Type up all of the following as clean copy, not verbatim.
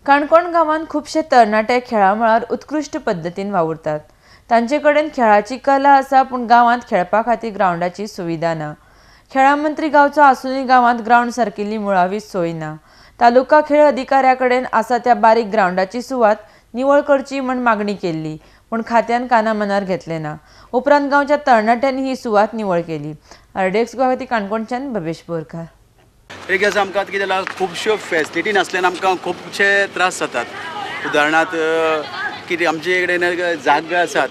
काणकोण गांवांत खुबशे तरणाटे खेळा मळार उत्कृश्ट पद्दतीन वावुरतात। तांचे कडेन खेळाची कला आसा, पूण गांवांत खेळपा खातीर ग्रावंडाची सुविधा ना। खेळा मंत्री गांवचो आसूनय गांवांत ग्रावंड सारकिल्ली मुळावी सोय ना। तालुका खेळ अधिकाऱ्या कडेन आसा त्या बारीक ग्रावंडाची सुवात निवळ करची म्हण मागणी केल्ली, पूण खात्यान कानामनार घेतले ना। उपरांत गांवच्या तरणाट्यांनी ही सुवात निवळ केली। आरडीएक्स गोवा काणकोणच्यान भवेश बोरकार। एक दिवस आमकां कितें जाला, खुबश्यो फॅसिलिटी नासल्यान आमकां खुबशे त्रास जातात। उदाहरणार्थ कितें आमचे कडेन जागा आसात,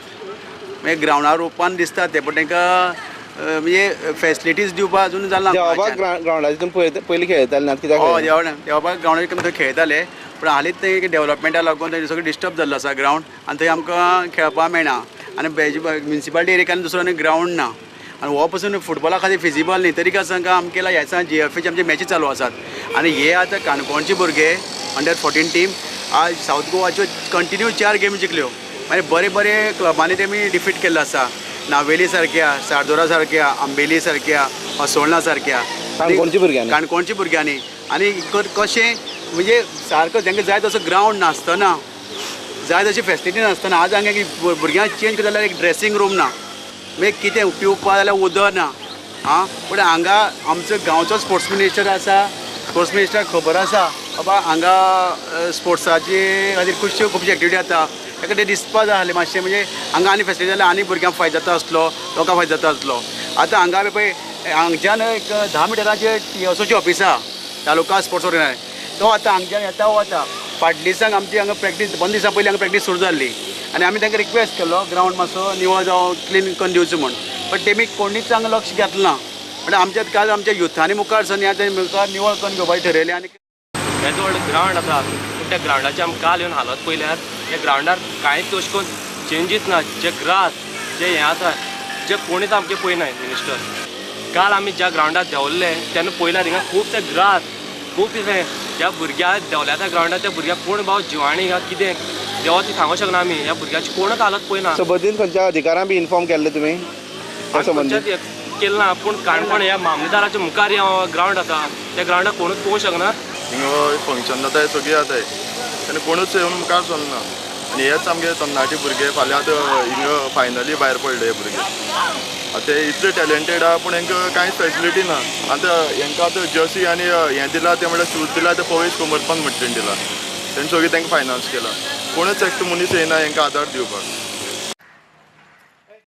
मागीर ग्रावंडार ओपन दिसता ते, पूण तांकां म्हणजे फॅसिलिटीज दिवपाक अजून जालें ना। ग्रावंडाचेर पयलीं खेळटाले कित्याक? देवाबाग ग्रावंडाचेर थंय खेळटाले, पूण हालींच ते डेवलॉपमेंटा लागून थंय सगळें डिस्टर्ब जाल्लो आसा ग्रावंड, आनी थंय आमकां खेळपाक मेळना। आनी म्युनिसिपालिटी एरियान दुसरो आनी ग्रावंड ना, आनी हो पसून फुटबॉला खातीर फिजिबल न्ही। तरी आमकां आमच्या ह्या दिसा GFAचे आमचे मॅची चालू आसात, आनी हे आतां काणकोणचे भुरगे अंडर-14 टीम आज सावथ गोवाच्यो कंटिन्यू 4 गेम जिखल्यो। मागीर बरे बरे क्लबांनी तेमी डिफीट केल्लो आसा, नावेली सारक्या, सारदोरा सारक्या, आंबेली सारक्या, असोळणा सारक्या काणकोणच्या भुरग्यांनी। आनी कशें म्हणजे सारको तांकां जाय तसो ग्रावंड नासतना, जाय तशी फॅसिलिटी नासतना आज हांगा भुरग्यांक चेंज करता जाल्यार एक ड्रेसींग रूम ना, मागीर कितें पिवपा जाल्यार उदक ना। पूण हांगा आमचो गांवचो स्पोर्ट्स मिनिस्टर आसा, स्पोर्ट्स मिनिस्टर खबर आसा बाबा हांगा स्पोर्ट्साची खातीर खुबशी एक्टिविटी जाता, ताका ते दिसपा जाय आसलें मातशें, म्हणजे हांगा आनी फॅसिलिटी जाल्यार आनी भुरग्यांक फायदो जाता आसलो, लोकांक फायदो जाता आसलो। आतां हांगा पळय हांगच्यान एक 10 मिटराचेर TSOचें ऑफिस आसा, तालुका स्पोर्ट्स ऑर्गनायझेशन, तो आतां हांगच्यान येता वता। फाटल्या दिसांक आमची हांगा प्रॅक्टीस 2 दिसां पयलीं हांगा प्रॅक्टीस सुरू जाल्ली, आनी आमी तांकां रिक्वेस्ट केलो ग्रावंड मातसो निवळ जावं क्लीन करून दिवचो म्हण, पण तेमी कोणीच हांगा लक्ष घेतलें ना। म्हणजे आमच्या काल आमच्या युथांनी मुखार सर मुखार निवळ करून घेवपाचें ठरयलें। आनी येदो व्हडलो ग्रावंड आसा, पूण त्या ग्रावंडाची आमकां काल येवन हालत पयल्यार त्या ग्रावंडार कांयच तशें करून चेंजीस ना। जे ग्रास जे हें आसा जे कोणीच आमचे पळयनाय मिनिस्टर। काल आमी ज्या ग्रावंडार देंवल्ले तेन्ना पयल्यार हिंगा खुबशे ग्रास, खूब कितें ज्या भुरग्याक देंवल्या त्या ग्रावंडार त्या भुरग्याक कोण भाव जिवाणी कितें देवा ती सांगूंक शकना आमी, ह्या भुरग्याची कोणच हालत पळयना। सबंदीत खंयच्या अधिकाऱ्यांक बी इन्फॉर्म केल्ले तुमी? केलें ना, पूण काणकोण ह्या मामलेदाराच्या मुखार ग्रावंड आसा, त्या ग्रावंडार कोणूच पळोवंक शकना। हिंगा फंक्शन जाताय सगळीं जाताय तेन्ना कोणूच येवन मुखार चलना, आनी हेच आमगे तरणाटे भुरगे फाल्यां आतां हिंगा फायनली भायर पडले हे भुरगे। आतां इतले टॅलंटेड आहा पूण हांकां कांयच फॅसिलिटी ना। आतां हांकां आतां जर्सी आनी हें दिला ते म्हळ्यार शूज दिला ते पयस कोमरपंत म्हणटा दिला, तेणी सगळीं तांकां फायनान्स केला, कोणूच एकटो मनीस येयना हांकां आदार दिवपाक।